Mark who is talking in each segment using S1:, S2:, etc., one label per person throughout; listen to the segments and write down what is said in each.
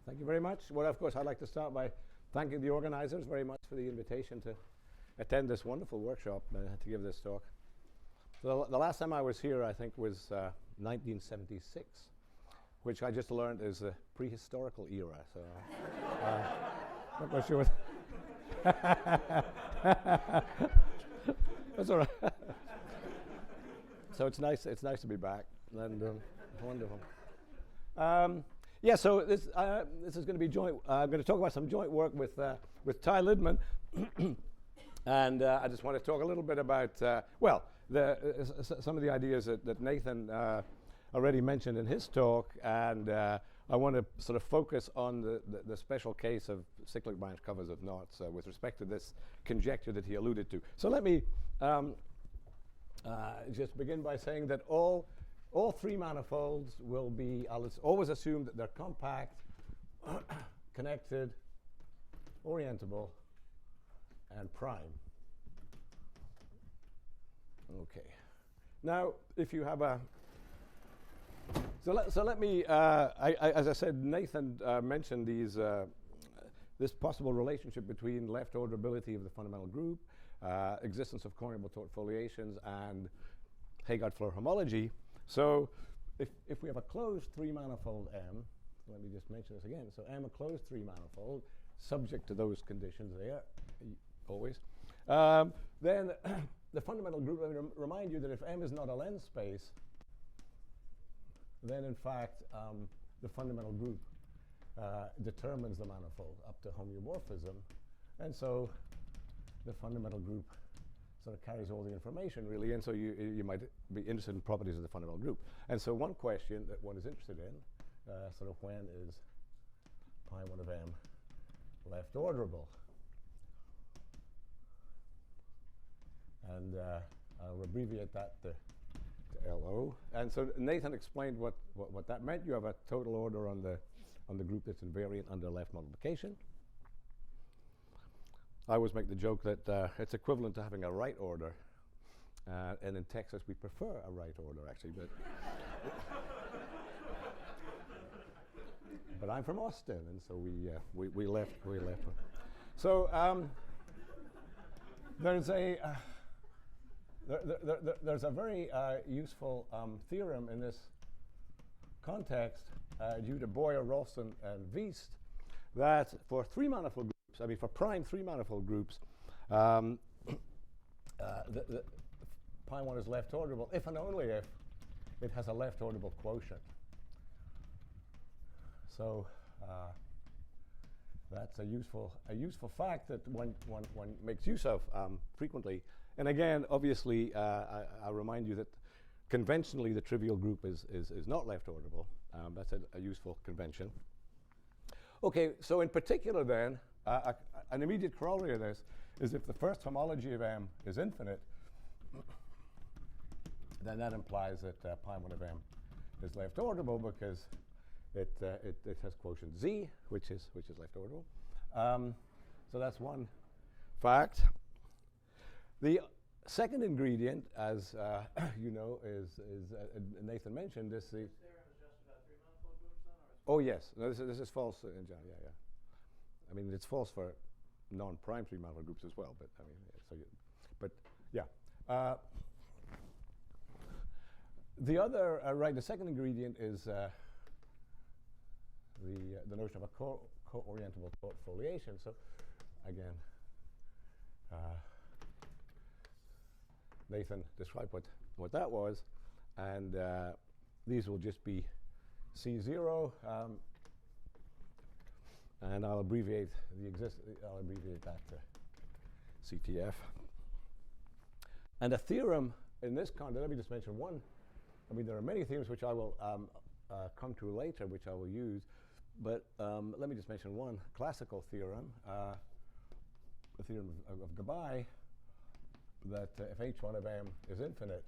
S1: Thank you very much. Well, of course, I'd like to start by thanking the organizers very much for the invitation to attend this wonderful workshop, to give this talk. So the last time I was here, I think, was 1976, which I just learned is a prehistorical era. So not quite sure what that's all right. So it's nice to be back, and wonderful. Yeah, so this is going to be joint. I'm going to talk about some joint work with Ty Lidman, and I just want to talk a little bit about some of the ideas that Nathan already mentioned in his talk, and I want to sort of focus on the special case of cyclic branch covers of knots with respect to this conjecture that he alluded to. So let me just begin by saying that all three manifolds will be, I'll always assume that they're compact, connected, orientable, and prime. Okay. Now, if you have a, so let me, as I said, Nathan mentioned this possible relationship between left orderability of the fundamental group, existence of corneable taut foliations, and Haygard-Floer homology. So if we have a closed three-manifold M, let me just mention this again. So M, a closed three-manifold, subject to those conditions there, always. Then the fundamental group, let me remind you that if M is not a lens space, then in fact the fundamental group determines the manifold up to homeomorphism. And so the fundamental group sort of carries all the information, really, and so you might be interested in properties of the fundamental group. And so one question that one is interested in, sort of when is pi1 of M left orderable? And I'll abbreviate that to LO. And so Nathan explained what that meant. You have a total order on the group that's invariant under left multiplication. I always make the joke that it's equivalent to having a right order, and in Texas we prefer a right order, actually. But I'm from Austin, and so we left. So there's a very useful theorem in this context due to Boyer, Rolston, and Wiest, that for three-manifold groups, I mean, for prime three-manifold groups, the pi1 is left orderable if and only if it has a left orderable quotient. So that's a useful fact that one makes use of frequently. And again, obviously, I'll remind you that conventionally the trivial group is not left orderable. That's a useful convention. Okay, so in particular then, an immediate corollary of this is if the first homology of M is infinite, then that implies that pi1 of M is left orderable because it has quotient Z, which is left orderable. So that's one fact. The second ingredient, as you know, is Nathan mentioned this. Oh yes, no, this is false, John. Yeah. I mean, it's false for non-prime three-manifold groups as well. But I mean, yeah. The other, the second ingredient is the notion of a co-orientable taut foliation. So again, Nathan described what that was, and these will just be C0, and I'll abbreviate that to CTF. And a theorem in this context, let me just mention one. I mean, there are many theorems which I will come to later, which I will use, but let me just mention one classical theorem, the theorem of Gabay, that if H1 of M is infinite,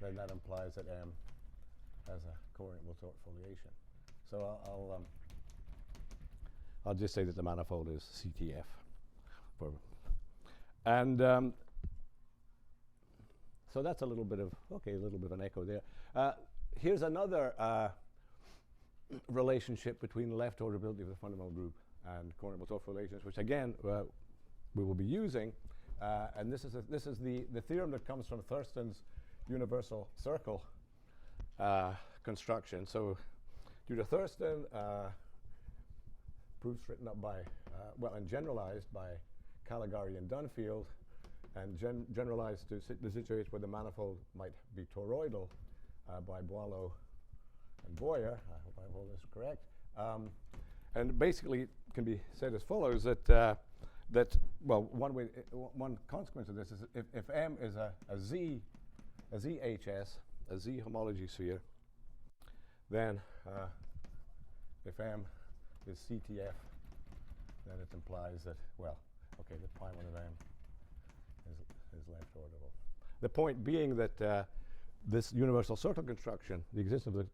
S1: then that implies that M has a coorientable taut foliation. So I'll just say that the manifold is CTF. And so that's a little bit of an echo there. Here's another relationship between left orderability of the fundamental group and coordinate Taut foliations, which again we will be using. And this is the theorem that comes from Thurston's universal circle construction. So due to Thurston, proofs written up by, and generalized by Caligari and Dunfield, and generalized to the situation where the manifold might be toroidal by Boileau and Boyer. I hope I have all this correct. And basically can be said as follows, that one consequence of this is if M is a ZHS, a Z homology sphere, then if M is CTF, then it implies that, that pi 1 of M is left orderable. The point being that this universal circle construction, the existence of the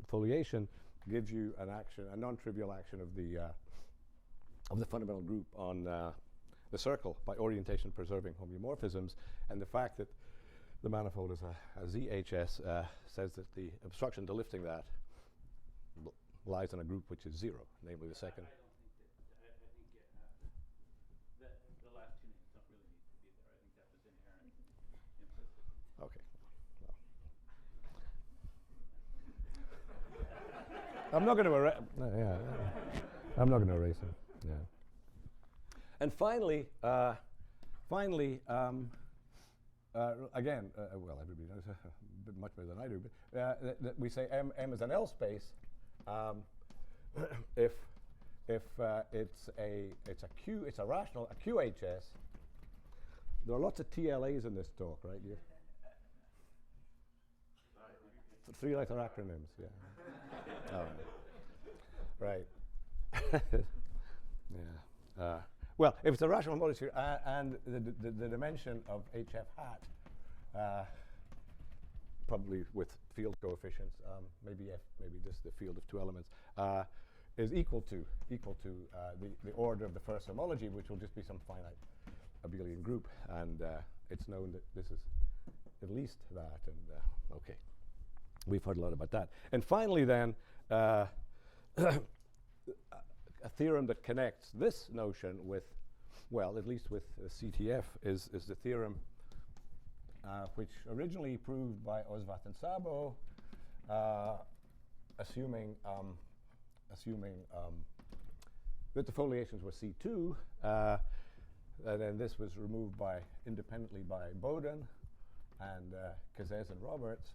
S1: foliation, gives you an action, a non-trivial action of the fundamental group on the circle by orientation preserving homeomorphisms, and the fact that the manifold is a ZHS says that the obstruction to lifting that lies in a group which is 0, namely the second.
S2: I think the last two names don't really need to be there. I think that was inherent implicit.
S1: Okay. I'm not going to erase. I'm not going to erase it. Yeah. And finally, again, everybody knows a bit much better than I do, but that we say M is an L space if it's a rational, a QHS. There are lots of TLAs in this talk, right? Yeah. 3-letter acronyms, yeah. Right. Yeah. If it's a rational homology sphere and the dimension of HF hat, probably with field coefficients, maybe just the field of 2 elements, is equal to the order of the first homology, which will just be some finite abelian group, and it's known that this is at least that. And okay, we've heard a lot about that. And finally, then. A theorem that connects this notion with, at least with CTF, is the theorem which originally proved by Osvat and Szabo, assuming that the foliations were C2, and then this was removed independently by Bowden and Cazès and Roberts.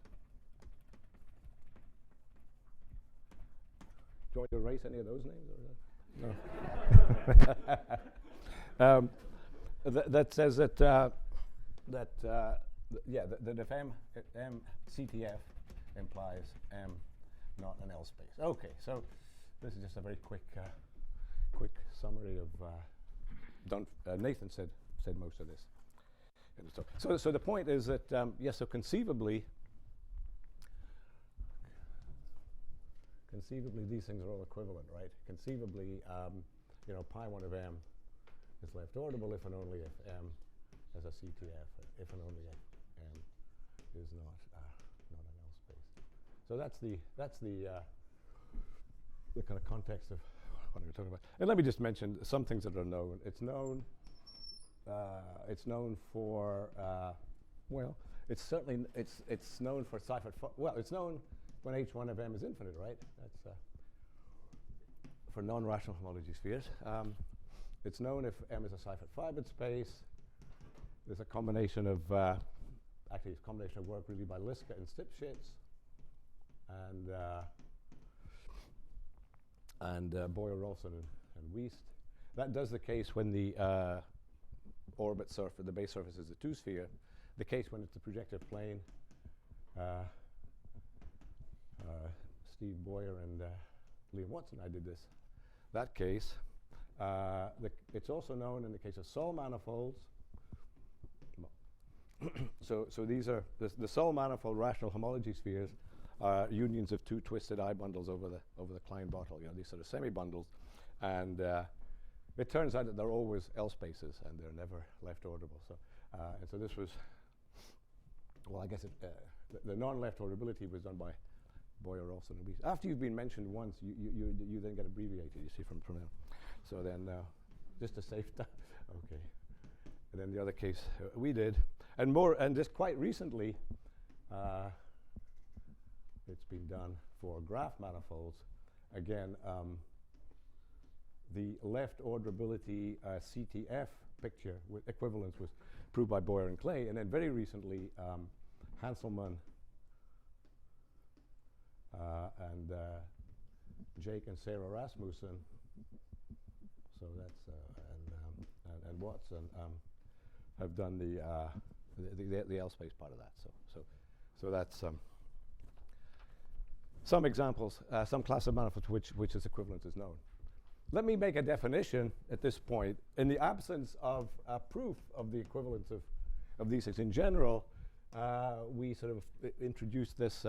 S1: Do you want to erase any of those names? Or no. That says that that if M CTF implies M not an L space. Okay, so this is just a very quick summary of. Nathan said most of this. So the point is that yes. So conceivably, these things are all equivalent, right? Conceivably, pi 1 of M is left orderable if and only if M has a CTF, if and only if M is not an L space. So that's the kind of context of what we're talking about. And let me just mention some things that are known. It's known for it's certainly it's known for Seifert. It's known when H1 of M is infinite, right? That's for non-rational homology spheres. It's known if M is a Seifert-Fibert space. There's a combination of actually it's a combination of work really by Liska and Stipschitz and Boyer-Rolfson and Wiest. That does the case when the orbit surface, the base surface is a 2-sphere. The case when it's a projective plane. Steve Boyer and Liam Watson, I did this. That case. It's also known in the case of Sol manifolds. So these are the Sol manifold rational homology spheres are unions of 2 twisted I bundles over the Klein bottle. These sort of semi-bundles, and it turns out that they're always L spaces and they're never left orderable. So and so this was I guess the non-left orderability was done by Boyer-Olson. After you've been mentioned once, you then get abbreviated, you see, from now. So then, just to save time. Okay. And then the other case we did. And just quite recently, it's been done for graph manifolds. Again, the left orderability CTF picture with equivalence was proved by Boyer and Clay. And then very recently, Hanselman and Jake and Sarah Rasmussen, so that's and Watson have done the L space part of that. So that's some examples, some class of manifolds which this equivalence is known. Let me make a definition at this point. In the absence of proof of the equivalence of these things in general, we sort of introduce this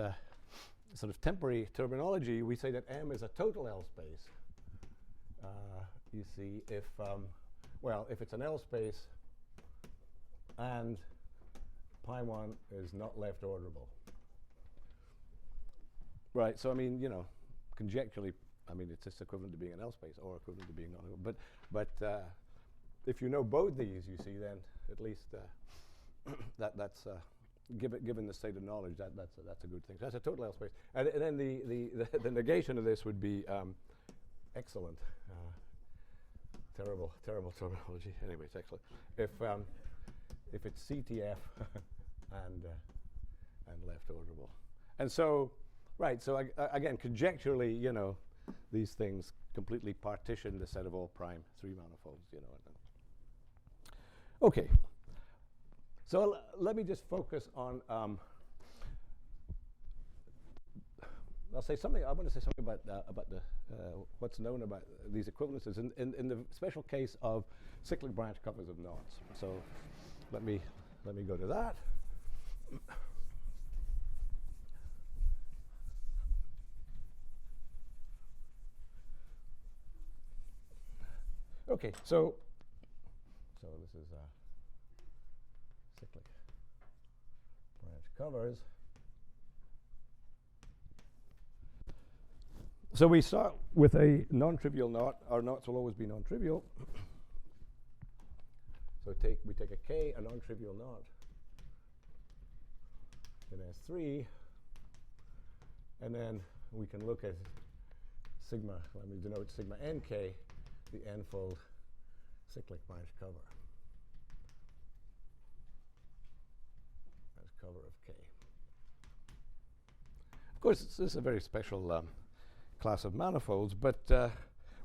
S1: sort of temporary terminology. We say that M is a total L space. You see, if it's an L space and pi1 is not left orderable. Right, so I mean, conjecturally, I mean, it's just equivalent to being an L space or equivalent to being non. But if you know both these, you see, then at least that's given the state of knowledge, that's a good thing. So that's a total L space. And then the negation of this would be excellent. Terrible terminology. Anyway, it's excellent. If it's CTF and left orderable. And so, right, so again, conjecturally, these things completely partition the set of all prime 3 manifolds, Okay. So let me just focus on, I want to say something about the what's known about these equivalences in the special case of cyclic branch covers of knots. So let me go to that. Okay, so this is cyclic branch covers. So we start with a non-trivial knot. Our knots will always be non-trivial. So we take a K, a non-trivial knot, in S3, and then we can look at sigma. Let me denote sigma nk, the n-fold cyclic branch cover. That's cover of K. Of course, this is a very special class of manifolds, but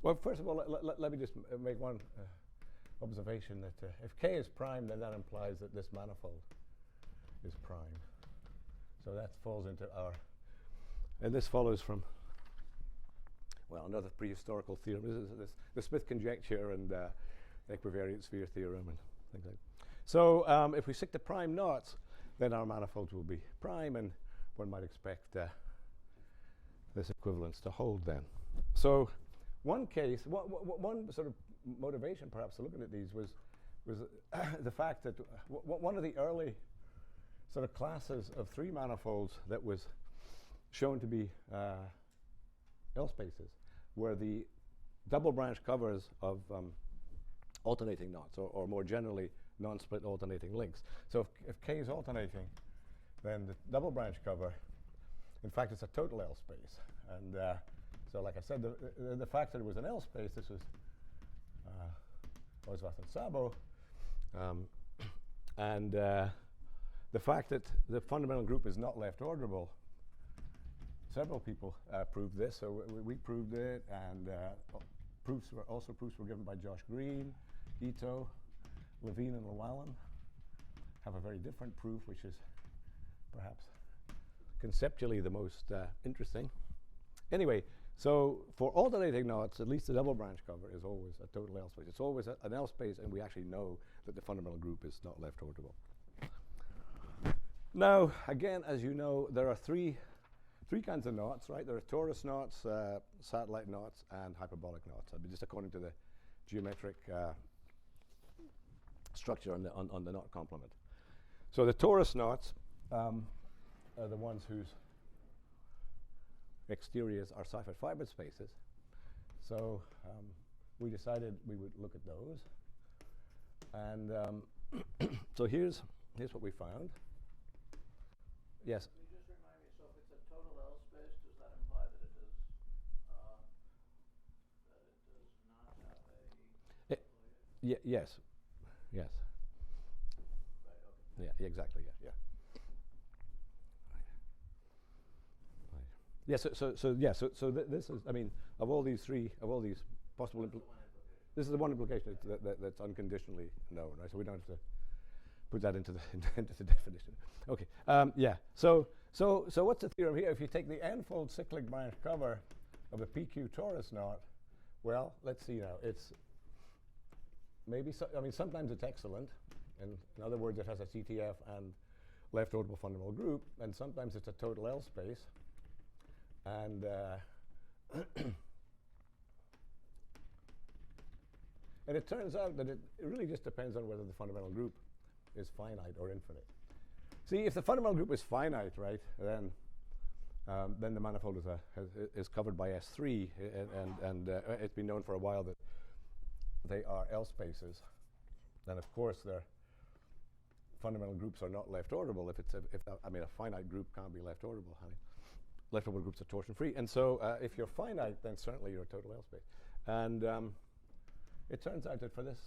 S1: well, first of all, let me just make one observation that if K is prime, then that implies that this manifold is prime. So that falls into our, and this follows from, well, another prehistorical theorem. This is the Smith conjecture and equivariant sphere theorem and things like that. So if we stick to prime knots, then our manifolds will be prime, and one might expect this equivalence to hold then. So one case, one sort of motivation perhaps to looking at these was the fact that one of the early sort of classes of 3 manifolds that was shown to be L spaces were the double branch covers of alternating knots, or more generally, non-split alternating links. So if K is alternating, then the double branch cover, in fact, it's a total L space. And so, like I said, the fact that it was an L space, this was Oswath and Szabo, and the fact that the fundamental group is not left orderable, several people proved this. So we proved it, and proofs were given by Josh Green, Ito, Levine, and Llewellyn. Have a very different proof, which is perhaps conceptually the most interesting. Anyway, so for alternating knots, at least the double branch cover is always a total L space. It's always an L space, and we actually know that the fundamental group is not left orderable. Now, again, as you know, there are three kinds of knots, right? There are torus knots, satellite knots, and hyperbolic knots. I mean, just according to the geometric structure on the knot complement. So the torus knots are the ones whose exteriors are Seifert fiber spaces. So we decided we would look at those. And so here's what we found. Yes?
S3: Can you just remind me, so if it's a total L space, does that imply that it does not have a
S1: Yes. Yes.
S3: Right, okay.
S1: Yeah, exactly, yeah. Yeah, so this is, I mean, of all these possible this is the one implication that's unconditionally known, right? So we don't have to put that into the into the definition. Okay, yeah. So what's the theorem here? If you take the n-fold cyclic branch cover of a PQ torus knot, well, let's see now. It's maybe I mean, sometimes it's excellent, and in other words, it has a CTF and left orbital fundamental group, and sometimes it's a total L space. And and it turns out that it really just depends on whether the fundamental group is finite or infinite. See, if the fundamental group is finite, right, then the manifold is covered by S3, and it's been known for a while that they are L spaces. And of course, their fundamental groups are not left orbital. I mean, a finite group can't be left orbital. I mean, left orbital groups are torsion free. And so if you're finite, then certainly you're a total L space. And it turns out that for this,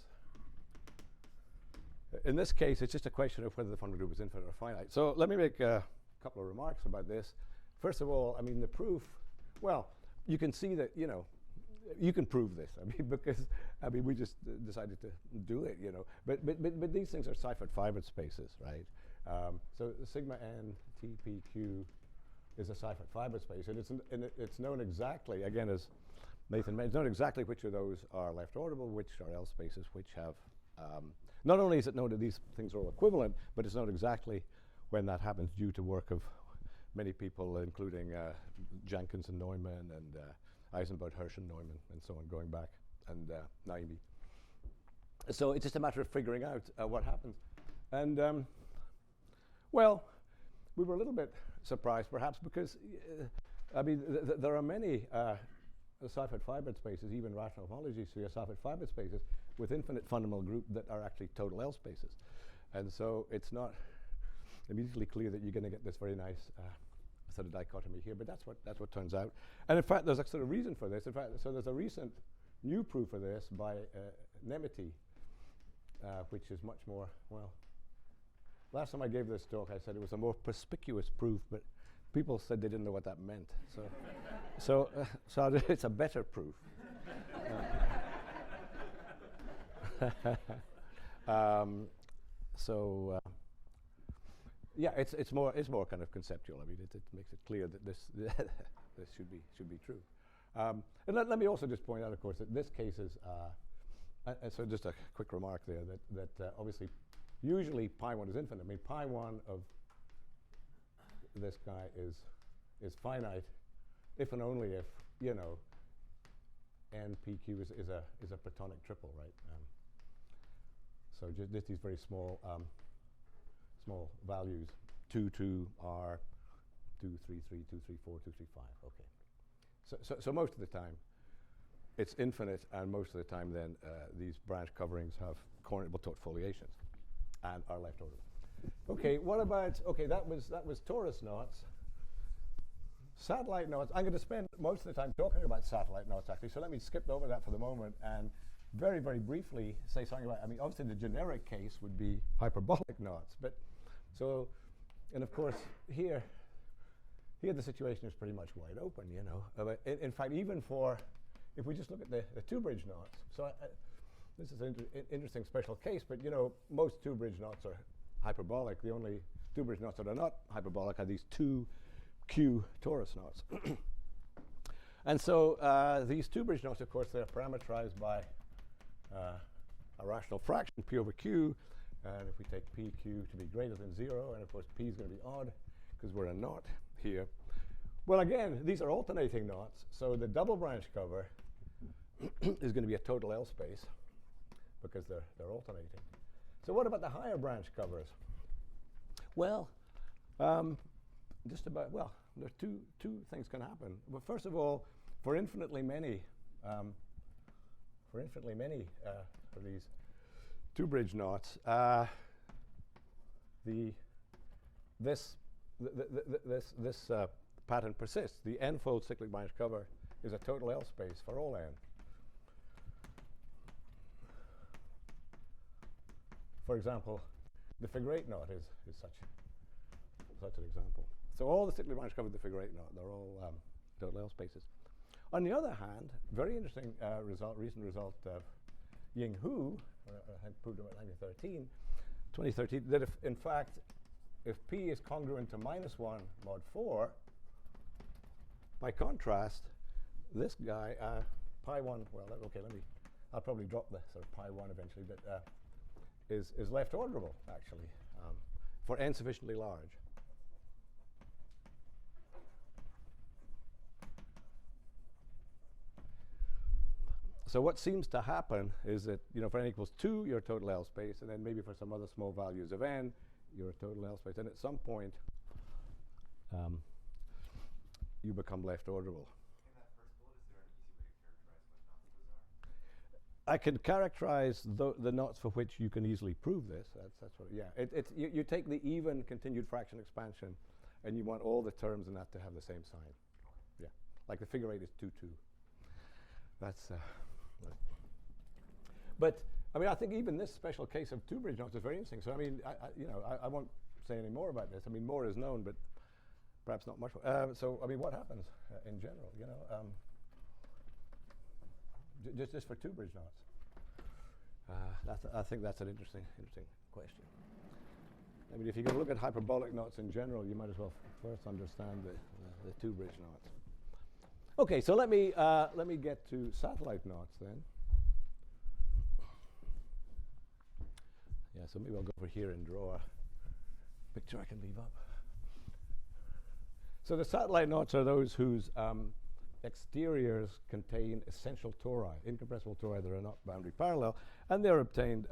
S1: in this case, it's just a question of whether the fundamental group is infinite or finite. So let me make a couple of remarks about this. First of all, I mean, the proof, well, you can see that, you know, you can prove this. I mean, because, I mean, we just decided to do it, you know. But these things are Seifert fiber spaces, right? So sigma n TPQ is a Seifert fiber space, and it's known exactly, again, as Nathan mentioned, it's known exactly which of those are left orbital, which are L spaces, which have, not only is it known that these things are all equivalent, but it's known exactly when that happens due to work of many people, including Jenkins and Neumann and Eisenberg, Hirsch and Neumann, and so on, going back, and Naimi. So it's just a matter of figuring out what happens. And, well, we were a little bit surprised, perhaps, because, I mean, there are many Seifert fiber spaces, even rational homology sphere Seifert fiber spaces, with infinite fundamental group that are actually total L spaces. And so it's not immediately clear that you're going to get this very nice sort of dichotomy here, but that's what turns out. And in fact, there's a sort of reason for this. In fact, so there's a recent new proof of this by Nemeti, which is much more, well, last time I gave this talk, I said it was a more perspicuous proof, but people said they didn't know what that meant. So, so it's a better proof. Yeah, it's more kind of conceptual. I mean, it makes it clear that this this should be true. And let me also just point out, of course, that this case is. And so just a quick remark there that obviously, usually pi1 is infinite. I mean, pi1 of this guy is finite, if and only if, you know, NPQ is a Platonic triple, right? So just these very small small values, 2, 2, R, 2, 3, 3, 2, 3, 4, 2, 3, 5. Okay. So most of the time, it's infinite, and most of the time then these branch coverings have coordinate Taut foliations and are left orbital. Okay, what about, okay, that was torus knots. Satellite knots, I'm going to spend most of the time talking about satellite knots, actually, so let me skip over that for the moment and very, very briefly say something about, I mean, obviously the generic case would be hyperbolic knots, but so, and of course, here the situation is pretty much wide open, you know. In fact, even for, if we just look at the two-bridge knots, so this is an interesting special case, but you know, most two-bridge knots are hyperbolic. The only two-bridge knots that are not hyperbolic are these two Q torus knots. And so these two-bridge knots, of course, they're parameterized by a rational fraction, P over Q, and if we take PQ to be greater than 0, and of course P is going to be odd because we're a knot here. Well, again, these are alternating knots, so the double branch cover is going to be a total L space because they're alternating. So what about the higher branch covers? Well, just about, well, there are two things can happen. Well, first of all, for infinitely many of these two-bridge knots, this pattern persists. The n-fold cyclic branch cover is a total L space for all n. For example, the figure 8 knot is such an example. So all the cyclic branch cover of the figure 8 knot, they're all total L spaces. On the other hand, very interesting recent result of Ying Hu, had proved it in 2013, that if, in fact, if P is congruent to -1 mod 4, by contrast, this guy, pi 1, well, okay, I'll probably drop the sort of pi 1 eventually, but is left orderable, actually, for n sufficiently large. So what seems to happen is that, for n equals 2, you're a total L space, and then maybe for some other small values of n, you're a total L space. And at some point, you become left orderable.
S4: In that first bullet, is there an easy way to characterize what knots those are?
S1: I can characterize the knots for which you can easily prove this. That's what. Yeah. You take the even continued fraction expansion, and you want all the terms in that to have the same sign. Yeah. Like the figure 8 is 2, 2. That's. But I mean, I think even this special case of two-bridge knots is very interesting. So I mean, I won't say any more about this. I mean, more is known, but perhaps not much more. So I mean, what happens in general? Just for two-bridge knots. I think that's an interesting question. I mean, if you're going to look at hyperbolic knots in general, you might as well first understand the two-bridge knots. Okay, so let me get to satellite knots then. Yeah, so maybe I'll go over here and draw a picture I can leave up. So the satellite knots are those whose exteriors contain essential tori, incompressible tori that are not boundary parallel, and they're obtained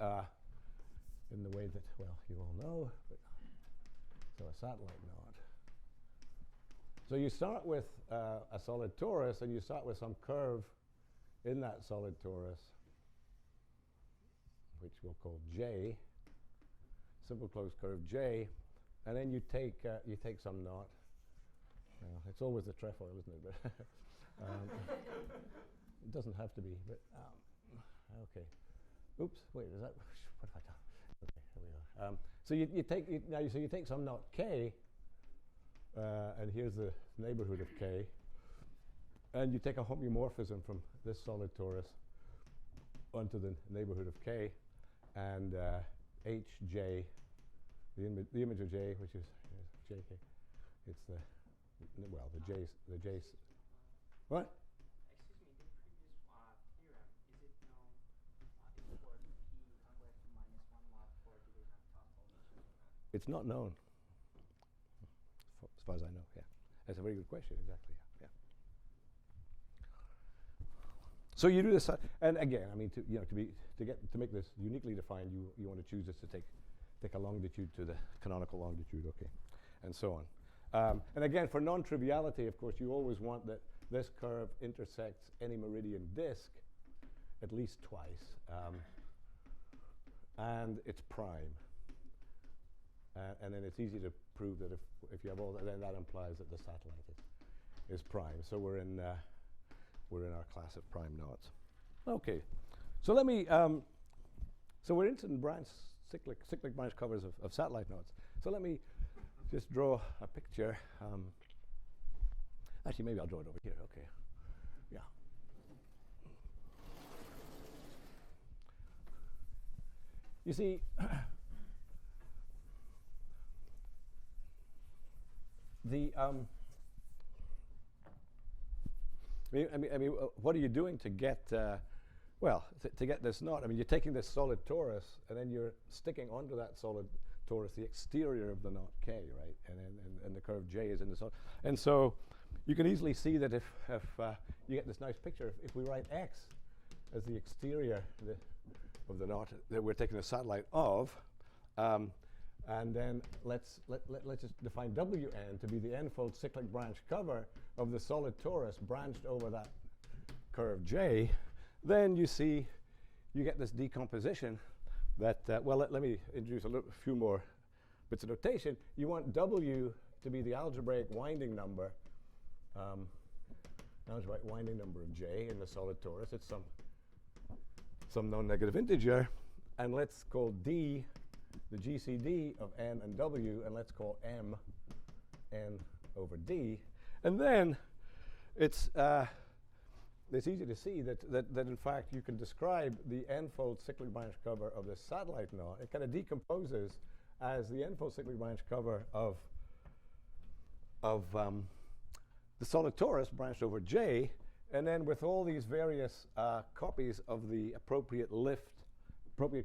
S1: in the way that, well, you all know. So a satellite knot. So you start with a solid torus, and you start with some curve in that solid torus, which we'll call J, simple closed curve J, and then you take some knot. It's always the trefoil, isn't it? But it doesn't have to be. But okay. Oops. Wait. Is that what have I done? Okay. Here we are. So you take some knot K, and here's the neighborhood of K, and you take a homeomorphism from this solid torus onto the neighborhood of K, and Hj, the image of J, which is Jk. It's the J's. What?
S5: Excuse me, the previous theorem, is it known if for P convex to -1 mod 4, do they have Taut Foliations or not?
S1: It's not known, as far as I know. Yeah, that's a very good question. Exactly. Yeah. So you do this, and again, I mean, to make this uniquely defined, you want to choose this to take a longitude to the canonical longitude, okay, and so on. And again, for non-triviality, of course, you always want that this curve intersects any meridian disk at least twice, and it's prime. And then it's easy to prove that if you have all that, then that implies that the satellite is prime. So we're in our class of prime knots. Okay, so let me. So we're interested in cyclic branch covers of satellite knots. So let me just draw a picture. Actually, maybe I'll draw it over here. Okay. Yeah. You see, what are you doing to get? To get this knot? I mean, you're taking this solid torus, and then you're sticking onto that solid torus the exterior of the knot K, right? And the curve J is in the solid. And so you can easily see that if you get this nice picture, if we write X as the exterior of the knot that we're taking a satellite of, And then let's just define Wn to be the n-fold cyclic branch cover of the solid torus branched over that curve J. Then you see you get this decomposition that, well, let me introduce a few more bits of notation. You want W to be the algebraic winding number, algebraic winding number of J in the solid torus. It's some non-negative integer. And let's call D the GCD of N and W, and let's call M N over D. And then it's easy to see that in fact you can describe the n-fold cyclic branch cover of this satellite knot. It kind of decomposes as the n-fold cyclic branch cover of the solid torus branched over J, and then with all these various copies of the appropriate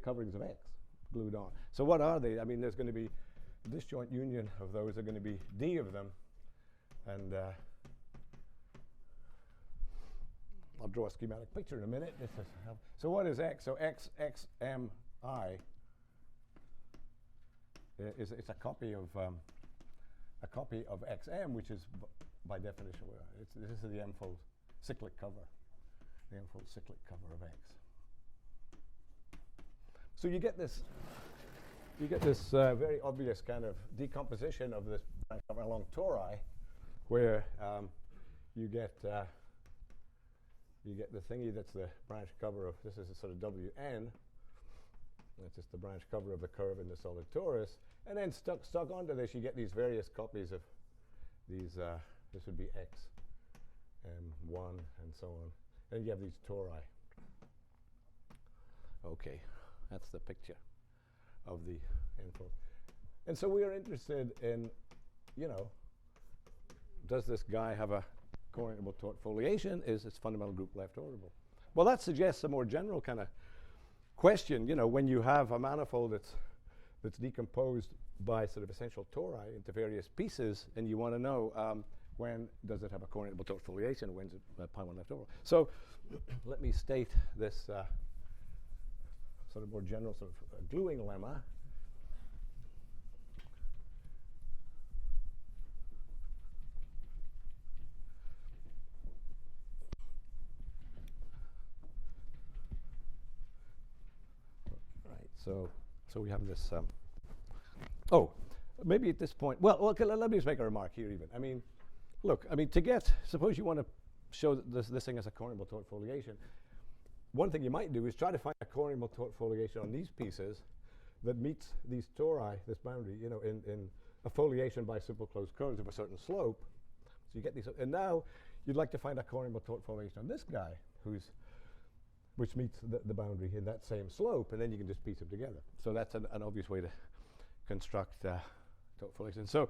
S1: coverings of X glued on. So what are they? I mean, there's going to be a disjoint union of those. There are going to be D of them, and I'll draw a schematic picture in a minute. So what is X? So XMI is it's a copy of XM, which is by definition this is the n-fold cyclic cover, the n-fold cyclic cover of X. So you get this very obvious kind of decomposition of this branch cover along tori, where you get the thingy that's the branch cover of, this is a sort of Wn. That's just the branch cover of the curve in the solid torus. And then stuck onto this, you get these various copies of these, this would be X, M1, and so on. And you have these tori. Okay, that's the picture of the n-fold. And so we are interested in, does this guy have a coordinable taut foliation? Is its fundamental group left orbital? Well, that suggests a more general kind of question. When you have a manifold that's decomposed by sort of essential tori into various pieces, and you want to know when does it have a coordinable taut foliation, when's it pi1 left orbital? So let me state this sort of more general sort of gluing lemma. So we have this. Maybe at this point. Well, okay, let me just make a remark here. Even look. Suppose you want to show that this thing has a coordinable taut foliation. One thing you might do is try to find a coordinable taut foliation on these pieces that meets these tori, this boundary, in a foliation by simple closed curves of a certain slope. So you get these, and now you'd like to find a coordinable taut foliation on this guy, which meets the boundary in that same slope, and then you can just piece them together. So that's an obvious way to construct taut foliation. So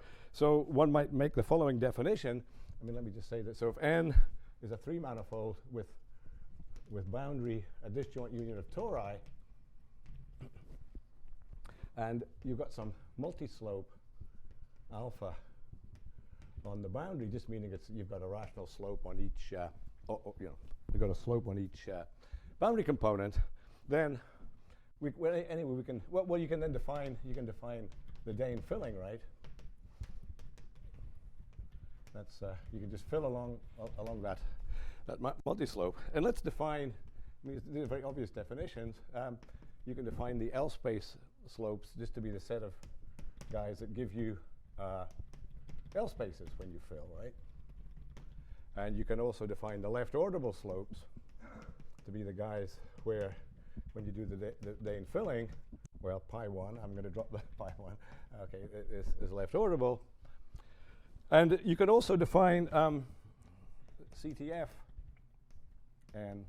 S1: one might make the following definition. Let me just say that. So if N is a three-manifold with boundary, a disjoint union of tori, and you've got some multi-slope alpha on the boundary, just meaning you've got a rational slope on each, you've got a slope on each boundary component, then you can then define the Dane filling, right? That's you can just fill along that multi-slope. And let's define, these are very obvious definitions. You can define the L space slopes just to be the set of guys that give you L spaces when you fill, right? And you can also define the left orbital slopes to be the guys where, when you do the Dane filling, well, pi1, I'm going to drop the pi1, okay, is left orbital. And you can also define CTF. And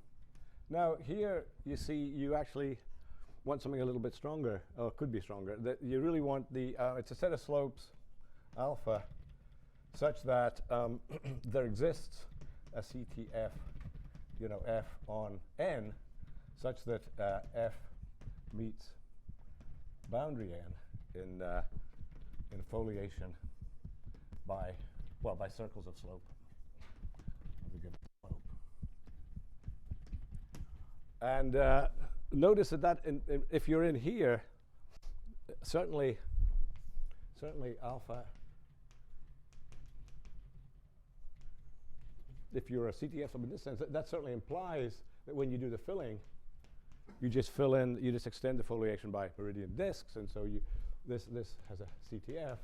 S1: now here you see you actually want something a little bit stronger, or could be stronger. That you really want it's a set of slopes alpha such that there exists a CTF, F on N, such that F meets boundary N in foliation by circles of slope of a given slope. And notice that if you're in here, certainly certainly alpha, if you're a CTF sub in this sense, that certainly implies that when you do the filling, you just fill in, you just extend the foliation by meridian disks, and so this has a CTF.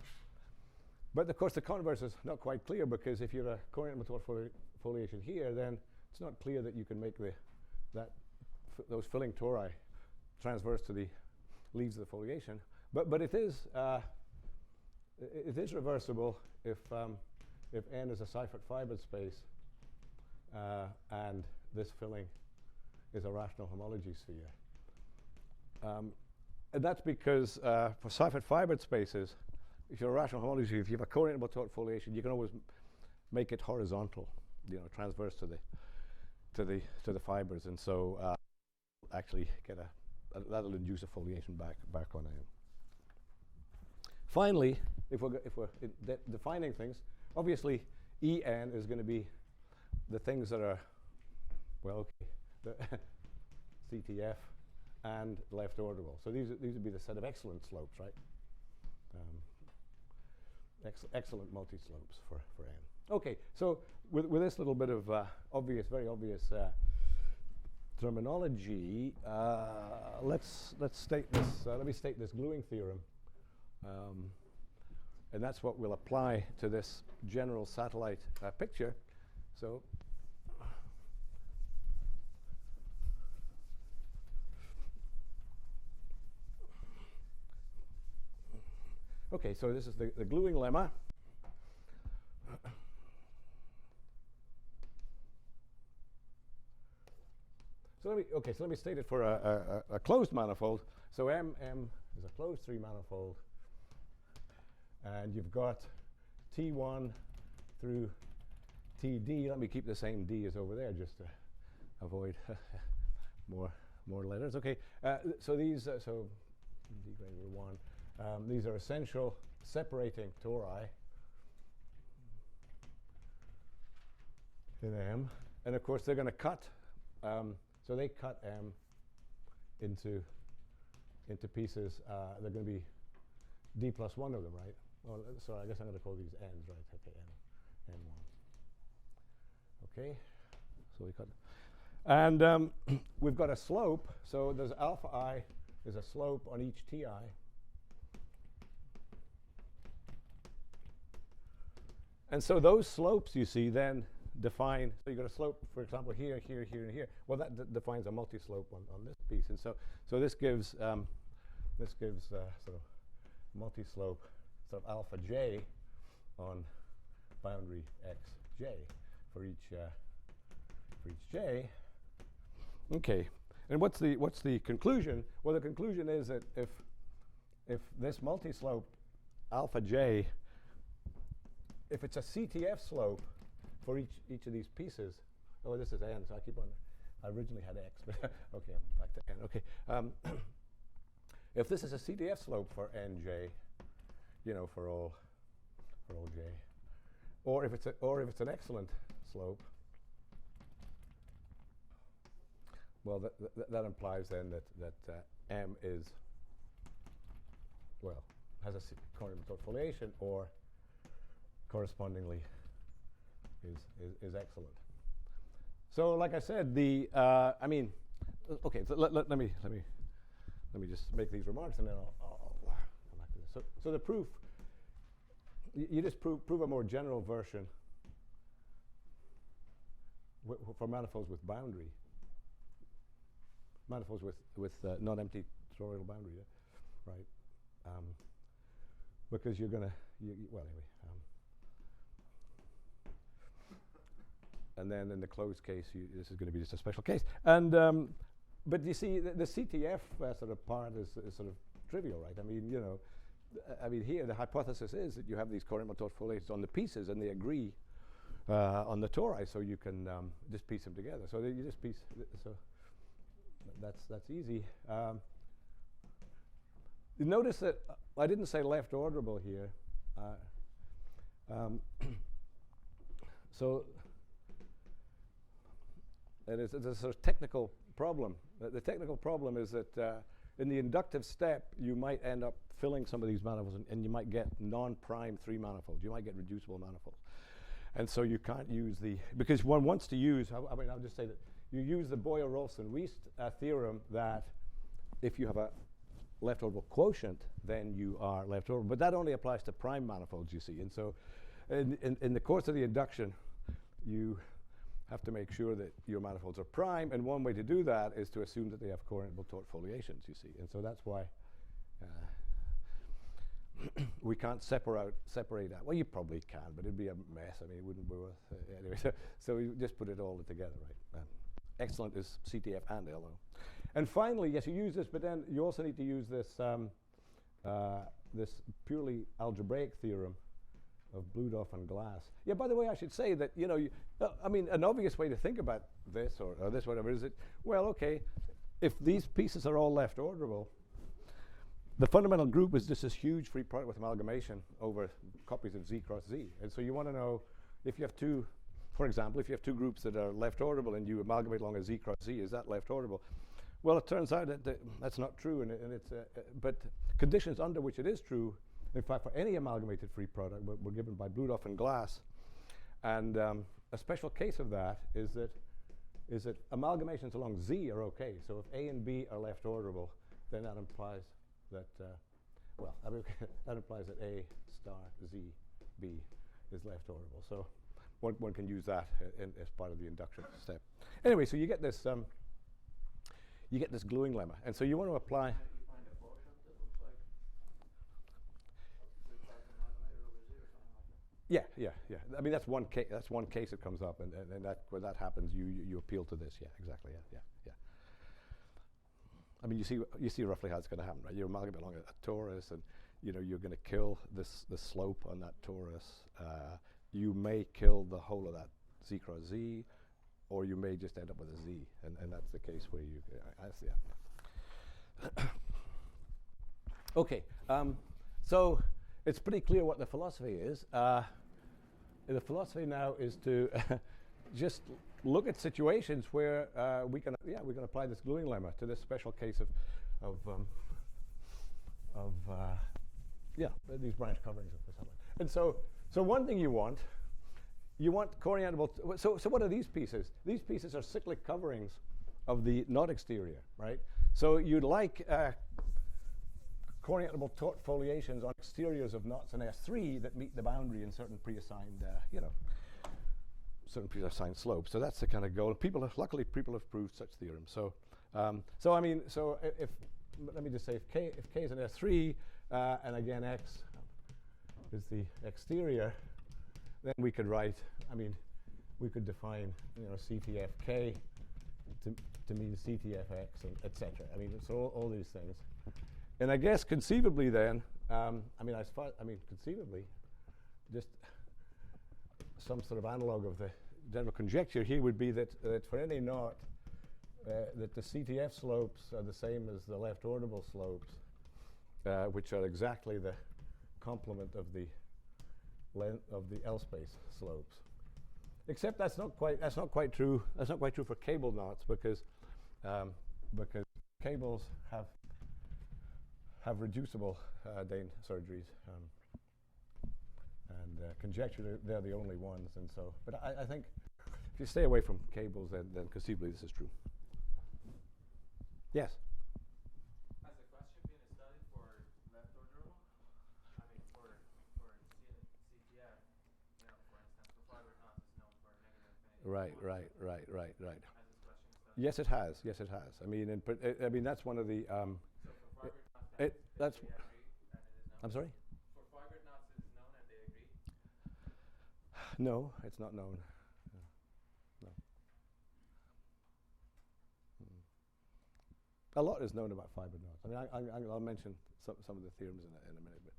S1: But of course the converse is not quite clear, because if you're a coordinate method foliation here, then it's not clear that you can make those filling tori transverse to the leaves of the foliation. But it is reversible if n is a Seifert fibered space and this filling is a rational homology sphere. And that's because for Seifert fibered spaces, if you're a rational homology, if you have a coordinate Taut foliation, you can always make it horizontal, transverse to the fibers, and so actually get that'll induce a foliation back on n. Finally, if we're defining things, obviously En is going to be the things that are, well, okay, the CTF and left orbital. So these would be the set of excellent slopes, right? Excellent multi-slopes for n. Okay, so with this little bit of very obvious terminology, let's state this. Let me state this gluing theorem, and that's what we'll apply to this general satellite picture. So. Okay, so this is the gluing lemma. So let me state it for a closed manifold. So M is a closed 3 manifold, and you've got T1 through TD. Let me keep the same D as over there just to avoid more letters. Okay, so these so D greater than 1. These are essential separating tori in M, and of course they're going to cut. So they cut M into pieces. They're going to be D plus 1 of them, right? Well, sorry, I guess I'm going to call these N's, right? Okay, N1. Okay, so we cut, and we've got a slope. So there's alpha I is a slope on each Ti. And so those slopes, you see, then define, so you've got a slope, for example, here, here, here, and here. Well, that defines a multi-slope on this piece. And so this gives sort of multi-slope, sort of alpha j on boundary xj for each j. Okay, and what's the conclusion? Well, the conclusion is that if this multi-slope alpha j, if it's a CTF slope for each of these pieces, oh, this is n, so I keep on. I originally had x, but okay, I'm back to n. Okay, if this is a CTF slope for nj, for all j, or if it's an excellent slope, well, that implies then that m is, well, has a coordinate foliation, or correspondingly is excellent. So, like I said, I mean, okay. So let me just make these remarks, and then I'll come back to this. So the proof, you just prove a more general version for manifolds with boundary, manifolds with non-empty toroidal boundary, yeah? Right? Because you're gonna, well, anyway. And then in the closed case, this is going to be just a special case. And but you see, the CTF sort of part is sort of trivial, right? I mean, here the hypothesis is that you have these coordinate foliations on the pieces, and they agree on the tori, so you can just piece them together. So you just piece. So that's easy. You notice that I didn't say left orderable here. So. It's a sort of technical problem. The technical problem is that in the inductive step, you might end up filling some of these manifolds, and you might get non-prime 3 manifolds. You might get reducible manifolds. And so you can't use the, because one wants to use, I mean, I'll just say that you use the Boyer-Rolfson-Wiest theorem that if you have a left orbital quotient, then you are left orbital. But that only applies to prime manifolds, you see. And so in the course of the induction, you have to make sure that your manifolds are prime. And one way to do that is to assume that they have coordinatable Taut foliations, you see. And so that's why we can't separate out. Well, you probably can, but it'd be a mess. I mean, it wouldn't be worth anyway. So we just put it all together, right? Excellent is CTF and LO. And finally, yes, you use this, but then you also need to use this this purely algebraic theorem of Bludov and Glass. Yeah, by the way, I should say that, you know, I mean, an obvious way to think about this, or this, whatever, is it, well, okay, if these pieces are all left orderable, the fundamental group is just this huge free product with amalgamation over copies of Z cross Z. And so you want to know if you have two, for example, if you have two groups that are left orderable and you amalgamate along a Z cross Z, is that left orderable? Well, it turns out that that's not true, and it's but conditions under which it is true, in fact, for any amalgamated free product, were given by Bludov and Glass. And a special case of that is that amalgamations along Z are okay. So if A and B are left orderable, then that implies that, well, I mean, that implies that A star Z B is left orderable. So one can use that as part of the induction step. Anyway, so you get this gluing lemma, and so you want to apply.
S3: You find a quotient that looks like 3 times amalgamated over Z or something like that.
S1: Yeah. I mean, that's one case. That's one case that comes up, and that when that happens, you appeal to this. Yeah, exactly. Yeah. I mean, you see roughly how it's going to happen, right? You amalgamate along a torus, and you know you're going to kill the slope on that torus. You may kill the whole of that Z cross Z, or you may just end up with a Z, and that's the case where you. Yeah. Okay, so it's pretty clear what the philosophy is. The philosophy now is to just look at situations where we can apply this gluing lemma to this special case of these branch coverings of the satellite. And so one thing you want coordinatable. So what are these pieces? These pieces are cyclic coverings of the knot exterior, right? So you'd like coordinatable Taut foliations on exteriors of knots in S3 that meet the boundary in certain preassigned, certain preassigned slopes. So that's the kind of goal. Luckily, people have proved such theorems. So if let me just say, if K is an S3, and again X is the exterior, then we could write. I mean, we could define, CTFK to mean CTFX, and etc. I mean, so all these things. And I guess conceivably then, conceivably, just some sort of analog of the general conjecture here would be that for any knot, that the CTF slopes are the same as the left orbital slopes, which are exactly the complement of the length of the L space slopes. Except that's not quite true. That's not quite true for cable knots because cables have reducible Dane surgeries, and conjecture they're the only ones. And so, but I think if you stay away from cables, then conceivably this is true. Yes.
S4: Has the question been studied for left orderable? I mean, for CTF, for instance, for fiber knots is known for negative infinity.
S1: Right.
S4: Has this question studied?
S1: Yes, it has. Yes, it has. I mean, that's one of the.
S4: So for fiber knots,
S1: that's.
S4: they agree, and it is known.
S1: I'm sorry.
S4: For fiber knots, it is known, and they agree.
S1: No, it's not known. No. A lot is known about fiber knots. I mean, I'll mention some of the theorems in a minute. But.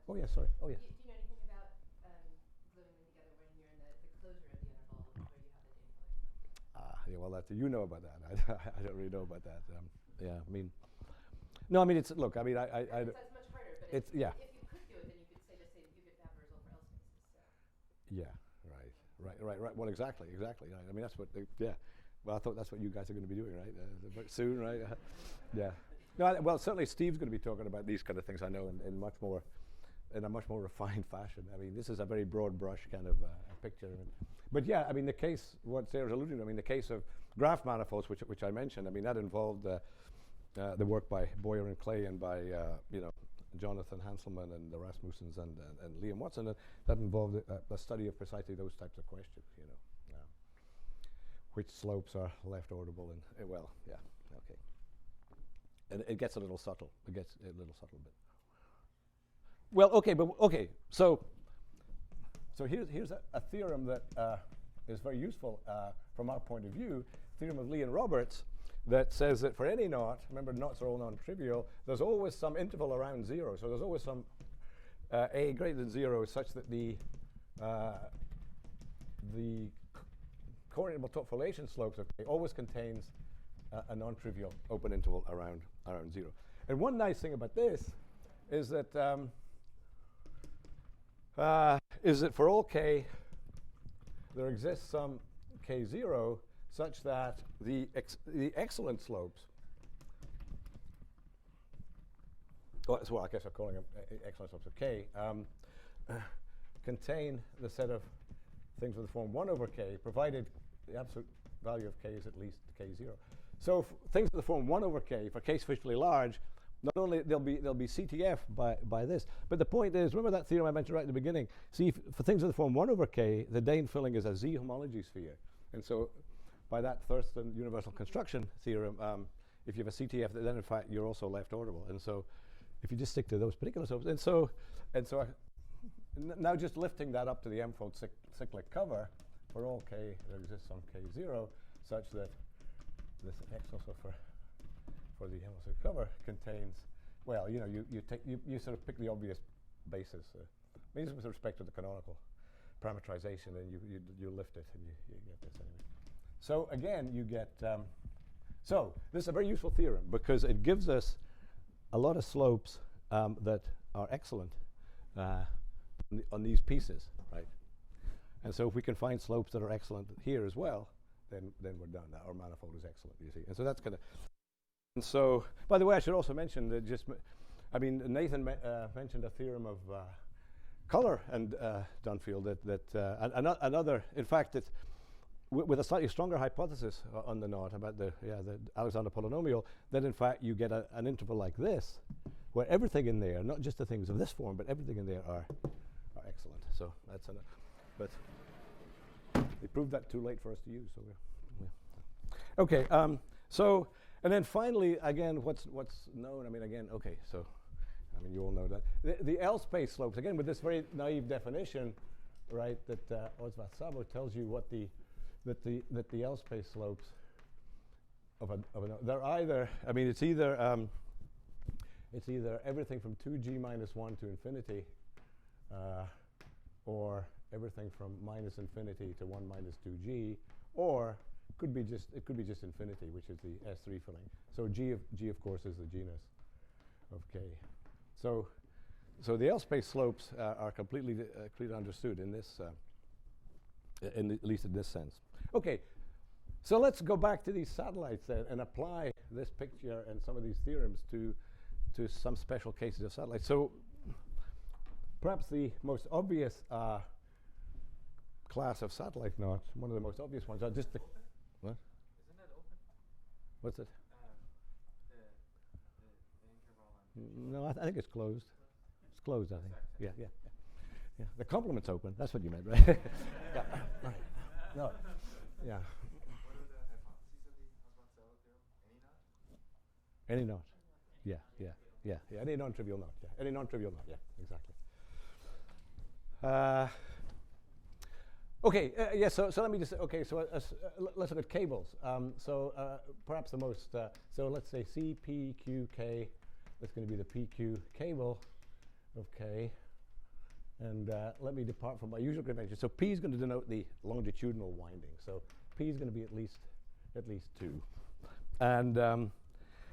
S1: Oh yeah, sorry. Oh yes.
S6: Do you know anything about gluing them together when you're in the closure of the interval where you have the Dane foliation?
S1: Yeah. Well, you know about that. I don't really know about that. Yeah. I mean, no. I mean, it's look. I mean,
S6: That's much harder. But
S1: it's yeah.
S6: If you could do it, then you could just say you could have reversal for L spaces. So.
S1: Yeah. Right. Well, exactly. I mean, that's what. Yeah. Well, I thought that's what you guys are going to be doing, right? But soon, right? Yeah. No, well, certainly Steve's going to be talking about these kind of things, I know, in a much more refined fashion. I mean, this is a very broad brush kind of picture. But yeah, I mean, the case, what Sarah's alluding to, I mean, the case of graph manifolds, which I mentioned, I mean, that involved the work by Boyer and Clay and by, Jonathan Hanselman and the Rasmussens and Liam Watson. And that involved a study of precisely those types of questions, which slopes are left orderable and, well, yeah, okay. And it gets a little subtle. It gets a little subtle bit. Well, okay, so here's a theorem that is very useful from our point of view, theorem of Lee and Roberts, that says that for any knot, remember knots are all non-trivial, there's always some interval around 0. So there's always some a greater than 0 such that the coordinate taut foliation slopes of K always contains a non-trivial open interval around 0. And one nice thing about this is that for all K, there exists some K0 such that the excellent slopes, well, I guess I'm calling them excellent slopes of K, contain the set of things with the form 1 over K, provided the absolute value of K is at least K0. So things with the form 1 over K, for K sufficiently large, not only they'll be CTF by this, but the point is, remember that theorem I mentioned right at the beginning? See, for things with the form 1 over K, the Dane filling is a Z homology sphere. And so by that Thurston universal construction theorem, if you have a CTF, then in fact you're also left orderable. And so if you just stick to those particular slopes, now just lifting that up to the M-fold cyclic cover, for all K, there exists some K0 such that this X also for the M-fold cover contains, well, you sort of pick the obvious basis. Means with respect to the canonical parametrization, and you lift it and you get this anyway. So again, you get, so this is a very useful theorem because it gives us a lot of slopes that are excellent on these pieces, right? And so if we can find slopes that are excellent here as well, then we're done. Our manifold is excellent, you see. And so that's kind of, and so, by the way, I should also mention that Nathan mentioned a theorem of Color and Dunfield that another, in fact, it's with a slightly stronger hypothesis on the knot about the Alexander polynomial, that in fact you get an interval like this, where everything in there, not just the things of this form, but everything in there are excellent. So that's but they proved that too late for us to use. So okay. So and then finally, again, what's known? I mean, again, okay. So you all know that the L space slopes, again with this very naive definition, right? That Osvat Sabo tells you what that the L space slopes of a they're either, I mean, it's either everything from 2g minus 1 to infinity, or everything from minus infinity to 1 minus 2g, or it could be just infinity, which is the S3 filling. So g of course is the genus of K. So the L space slopes are completely understood in this, at least in this sense. Okay, so let's go back to these satellites then and apply this picture and some of these theorems to some special cases of satellites. So perhaps the most obvious class of satellite knots, one of the most obvious ones, are just the what?
S4: Isn't that open?
S1: What's it?
S4: The interval on
S1: No, I think it's closed. It's closed, I think. Yeah. The complement's open. That's what you meant, right? Yeah. Right. No. Yeah.
S4: What are the hypotheses of the Osvat-Sabo theorem? Any knot?
S1: Any knot. Yeah. Any non-trivial knot. Yeah. Any non-trivial knot. Yeah. Exactly. Okay. So let me just. Okay. So let's look at cables. Perhaps the most. So let's say C, P, Q, K. That's going to be the PQ cable of K. And let me depart from my usual convention. So P is going to denote the longitudinal winding. So P is going to be at least 2. And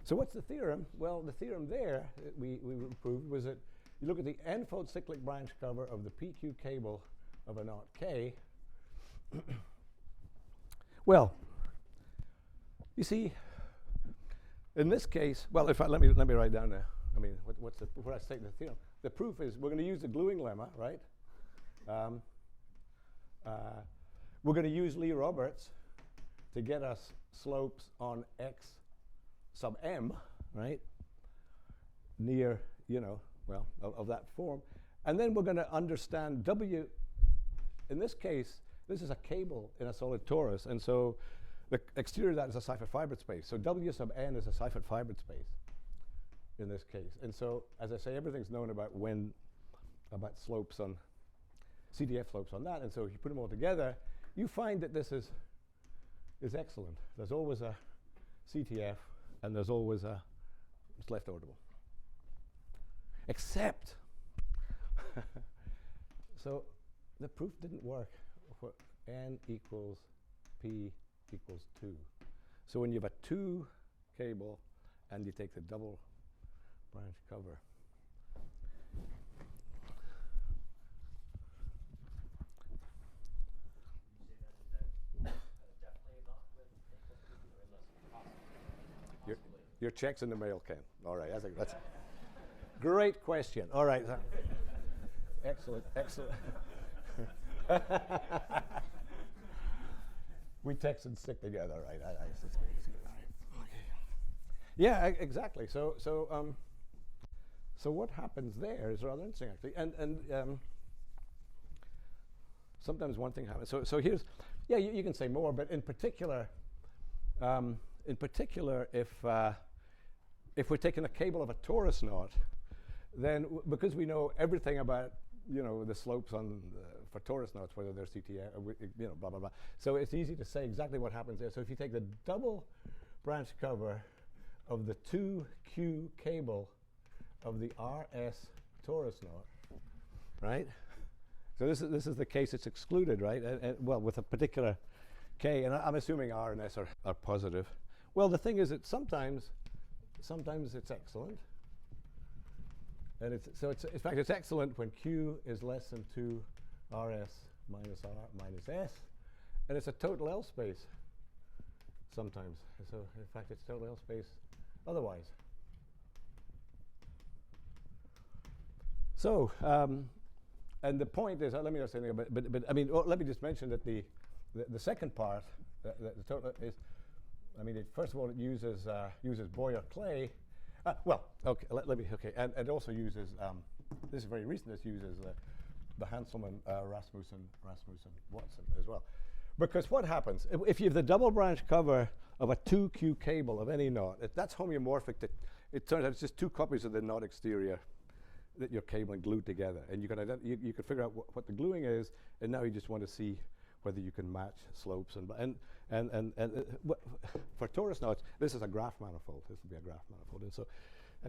S1: so what's the theorem? Well, the theorem there we proved was that you look at the n-fold cyclic branch cover of the PQ cable of a knot K. Well, You see, in this case, well, let me write down there. I mean, what I state in the theorem. The proof is we're going to use the gluing lemma, right? We're going to use Lee-Roberts to get us slopes on x sub m, right? Near, well, of that form. And then we're going to understand W. In this case, this is a cable in a solid torus, and so the exterior of that is a Seifert-Fibert space. So W sub n is a Seifert-Fibert space in this case. And so, as I say, everything's known about slopes on CDF slopes on that. And so if you put them all together, you find that this is excellent. There's always a CTF, and there's always it's left orderable. Except, so the proof didn't work for n equals p equals 2. So when you have a 2 cable and you take the double branch cover, your check's in the mail, Ken. All right, that's a great question. All right, excellent. We text and stick together, right? That's great. Okay. Yeah, exactly. So what happens there is rather interesting, actually, and sometimes one thing happens. So here's, yeah, you can say more, but in particular, if we're taking a cable of a torus knot, then because we know everything about the slopes on for torus knots, whether they're CTF, blah blah blah. So it's easy to say exactly what happens there. So if you take the double branch cover of the 2Q cable of the RS torus knot, right? So this is the case it's excluded, right? And well, with a particular K, and I'm assuming R and S are positive. Well, the thing is that sometimes it's excellent. And in fact, it's excellent when Q is less than 2 RS minus R minus S. And it's a total L space sometimes. So in fact, it's total L space otherwise. So, and the point is, let me just say something about it, but I mean, let me just mention that the second part, the total is, I mean, first of all, it uses Boyer-Clay. Well, okay, and it also uses, this is very recent, this uses the Hanselman, Rasmussen, Watson as well. Because what happens, if you have the double branch cover of a 2Q cable of any knot, that's homeomorphic. It turns out it's just 2 copies of the knot exterior that you're cabling glued together. And you can figure out what the gluing is, and now you just want to see whether you can match slopes. And for torus knots, this is a graph manifold. This will be a graph manifold. And so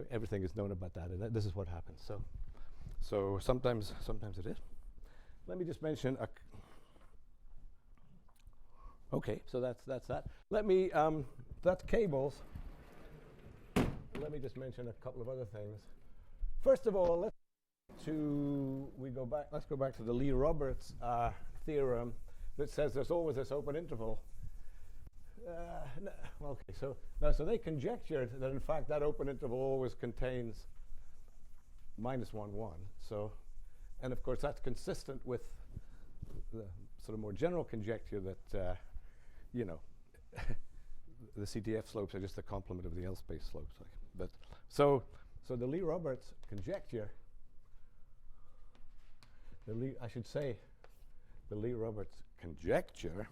S1: everything is known about that, and this is what happens. So sometimes it is. Let me just mention okay, so that's that. Let me, that's cables. Let me just mention a couple of other things. First of all, let's go back to the Lee-Roberts theorem that says there's always this open interval. Okay, so they conjectured that in fact that open interval always contains -1, 1. So, and of course that's consistent with the sort of more general conjecture that the CTF slopes are just a complement of the L space slopes. But so the Lee-Roberts conjecture, the Lee-Roberts conjecture.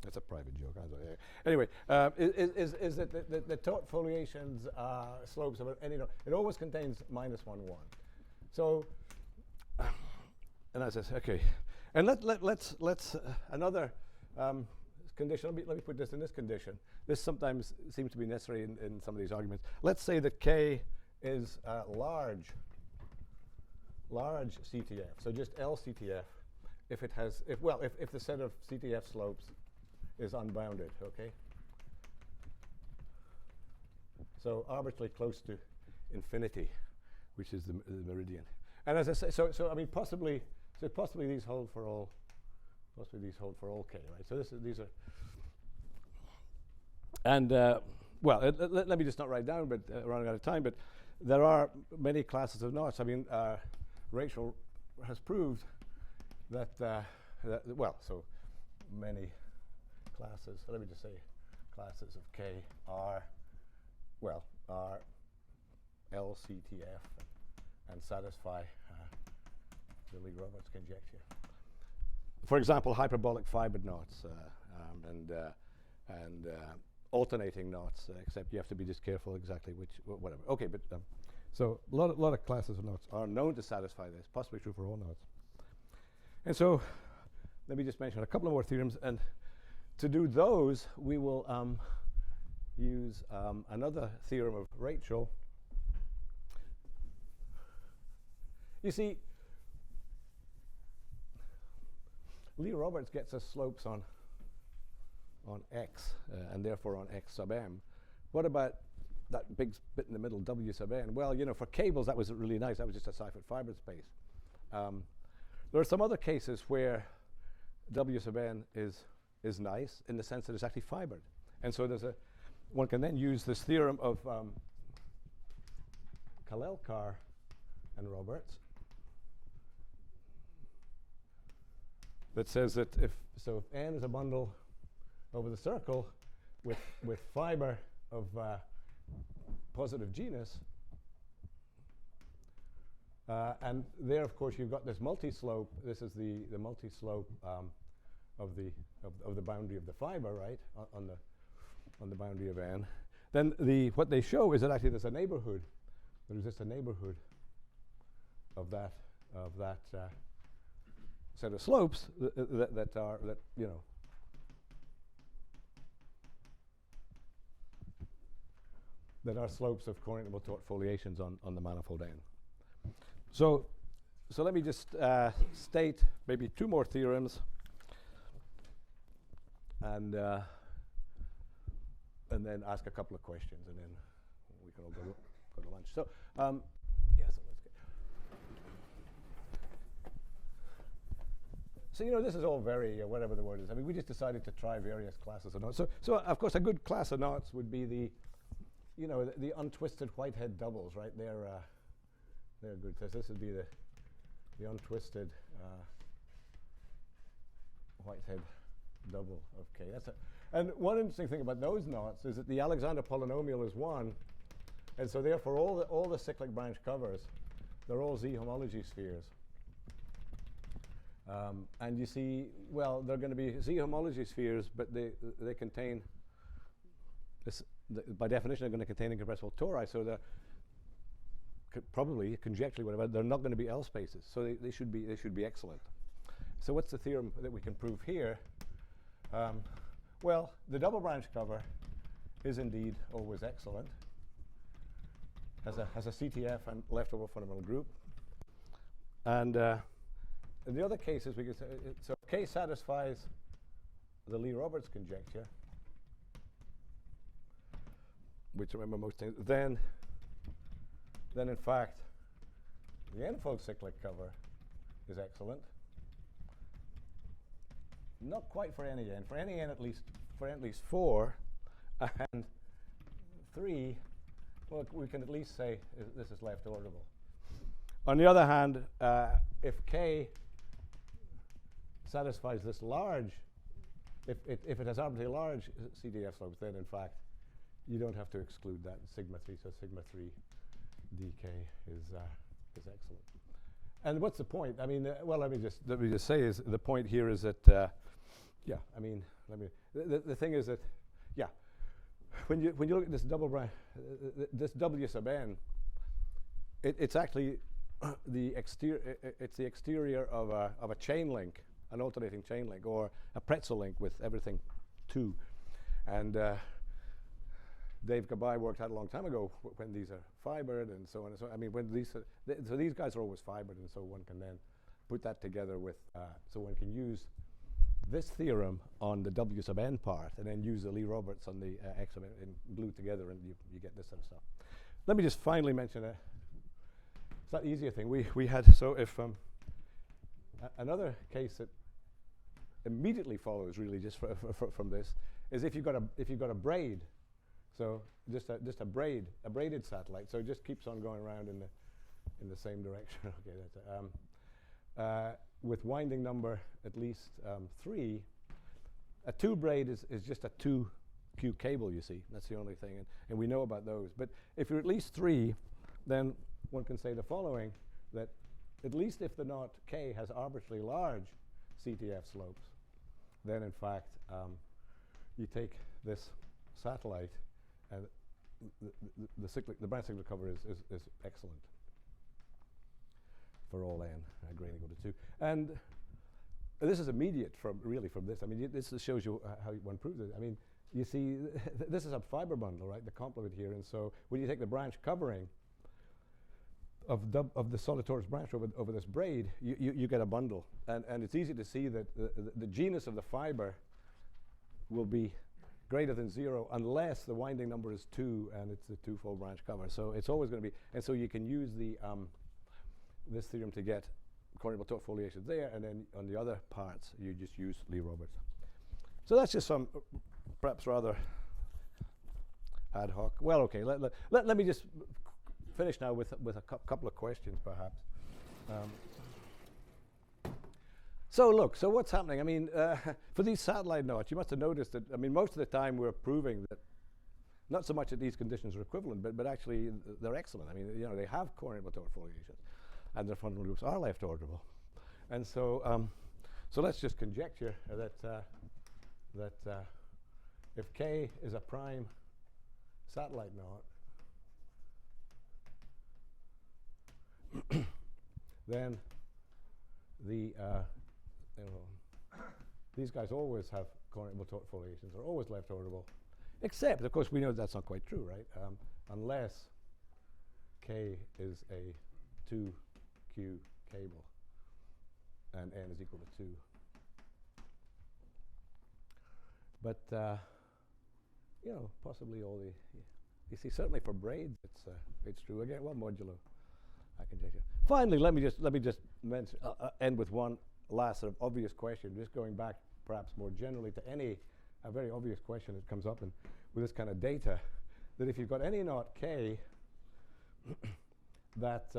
S1: That's a private joke. Anyway, is that the Taut foliations slopes of any knot, it always contains -1, 1. So, and as I said, okay, and let's another condition. Let me put this in this condition. This sometimes seems to be necessary in some of these arguments. Let's say that K is large CTF. So just LCTF, if the set of CTF slopes is unbounded, okay? So arbitrarily close to infinity, which is the meridian. And as I say, so I mean possibly these hold for all K, right? So these are And well, let me just not write down, but running out of time. But there are many classes of knots. I mean, Rachel has proved that, well, so many classes. Let me just say, classes of K are, well, are LCTF and satisfy the Lee-Roberts conjecture. For example, hyperbolic fibered knots and alternating knots, except you have to be just careful exactly which, whatever. Okay, but so a lot of classes of knots are known to satisfy this, possibly true for all knots. And so let me just mention a couple of more theorems, and to do those, we will use another theorem of Rachel. You see, Lee-Roberts gets us slopes on x, and therefore on x sub m. What about that big bit in the middle, w sub n? Well, you know, for cables, that was really nice. That was just a Seifert fiber space. There are some other cases where w sub n is nice in the sense that it's actually fibered. And so there's one can then use this theorem of Kalelkar and Roberts that says that if n is a bundle over the circle with fiber of positive genus, and there, of course, you've got this multi-slope. This is the multi-slope of the boundary of the fiber, right, on the boundary of n. Then what they show is that actually there's a neighborhood. There exists a neighborhood of that set of slopes that you know, that are slopes of coordinate taut foliations on the manifold n. So let me just state maybe two more theorems, and then ask a couple of questions, and then we can all go to lunch. So yes, let's get. So you know, this is all very whatever the word is. I mean, we just decided to try various classes of knots. So of course, a good class of knots would be the untwisted Whitehead doubles, right? They're good. So this would be the untwisted Whitehead double of K. And one interesting thing about those knots is that the Alexander polynomial is 1, and so therefore all the cyclic branch covers, they're all Z homology spheres. And you see, well, they're going to be Z homology spheres, but they contain this. By definition, they're going to contain incompressible tori, so they're probably, conjecturally, whatever, they're not going to be L spaces. So they should be excellent. So what's the theorem that we can prove here? Well, the double branch cover is indeed always excellent. Has a CTF and leftover fundamental group. And in the other cases, we could say so K satisfies the Lee-Roberts conjecture, which remember most things. Then in fact, the n-fold cyclic cover is excellent. Not quite for any n. For any n, at least 4, and 3. Well, we can at least say this is left orderable. On the other hand, if K satisfies this large, if it has arbitrarily large CDF slopes, then in fact you don't have to exclude that sigma 3. So sigma 3 dk is excellent. And what's the point? I mean, well, let me just say is the point here is that yeah. I mean, the thing is that yeah, when you look at this double branch, this W sub n, it's actually the exterior of a chain link, an alternating chain link, or a pretzel link with everything 2. And Dave Gabay worked out a long time ago when these are fibered and so on and so on. I mean, when so these guys are always fibered, and so one can then put that together with, so one can use this theorem on the W sub n part, and then use the Lee-Roberts on the X sub n and glue together, and you get this sort of stuff. Let me just finally mention a slightly easier thing. We had, so if another case that immediately follows really just from this is if you've got a braid, so just a braided satellite, so it just keeps on going around in the same direction. Okay, that's with winding number at least 3. A 2 braid is just a 2Q cable, you see. That's the only thing, and we know about those. But if you're at least 3, then one can say the following, that at least if the knot K has arbitrarily large CTF slopes, then in fact you take this satellite and the branch cyclic cover is excellent for all n greater than or equal to 2. And this is immediate from this. I mean, this shows you how one proves it. I mean, you see, this is a fiber bundle, right? The complement here, and so when you take the branch covering of the solid torus branch over this braid, you get a bundle, and it's easy to see that the genus of the fiber will be greater than 0 unless the winding number is 2 and it's a 2-fold branch cover. So it's always going to be, and so you can use the this theorem to get corneable taut foliations there, and then on the other parts you just use Lee-Roberts. So that's just some perhaps rather ad hoc. Well, okay, let me just finish now with a couple of questions, perhaps. So look, so what's happening? I mean, for these satellite knots, you must have noticed that, I mean, most of the time we're proving that not so much that these conditions are equivalent, but actually they're excellent. I mean, you know, they have corneable taut foliations, and their fundamental groups are left orderable. And so, so let's just conjecture that if K is a prime satellite knot, then the these guys always have corneable taut foliations. They're always left orderable, except, of course, we know that's not quite true, right? Unless K is a 2Q cable and n is equal to 2. But you know, possibly all the you see, certainly for braids, it's true. Again, one modulo, I conjecture. Finally, let me just mention, end with one last sort of obvious question, just going back perhaps more generally to a very obvious question that comes up with this kind of data, that if you've got any knot K that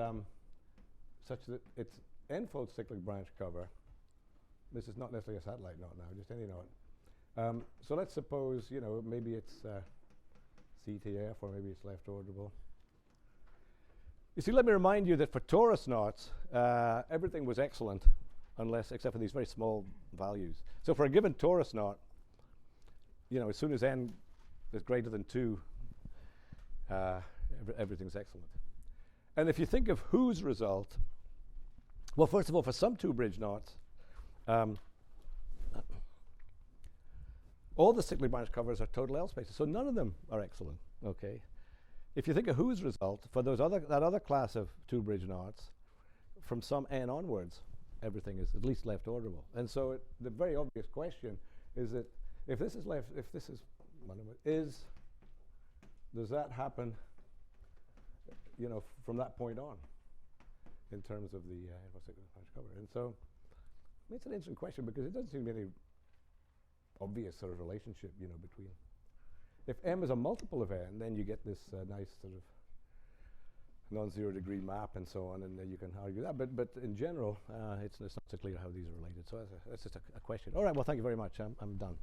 S1: such that it's n-fold cyclic branch cover, this is not necessarily a satellite knot now, just any knot. So let's suppose, you know, maybe it's CTF or maybe it's left orderable. You see, let me remind you that for torus knots, everything was excellent, except for these very small values. So for a given torus knot, you know, as soon as n is greater than 2, everything's excellent. And if you think of whose result, well, first of all, for some 2-bridge knots, all the cyclic branch covers are total L spaces, so none of them are excellent. Okay. If you think of whose result, for that other class of 2-bridge knots, from some n onwards, everything is at least left orderable. And so the very obvious question is that if this is does that happen, you know, from that point on, in terms of the cyclic branch cover? And so it's an interesting question because it doesn't seem to be any obvious sort of relationship, you know, between. If m is a multiple of n, then you get this nice sort of non-zero degree map and so on, and you can argue that. But in general, it's not so clear how these are related. So that's just a question. All right. Well, thank you very much. I'm done.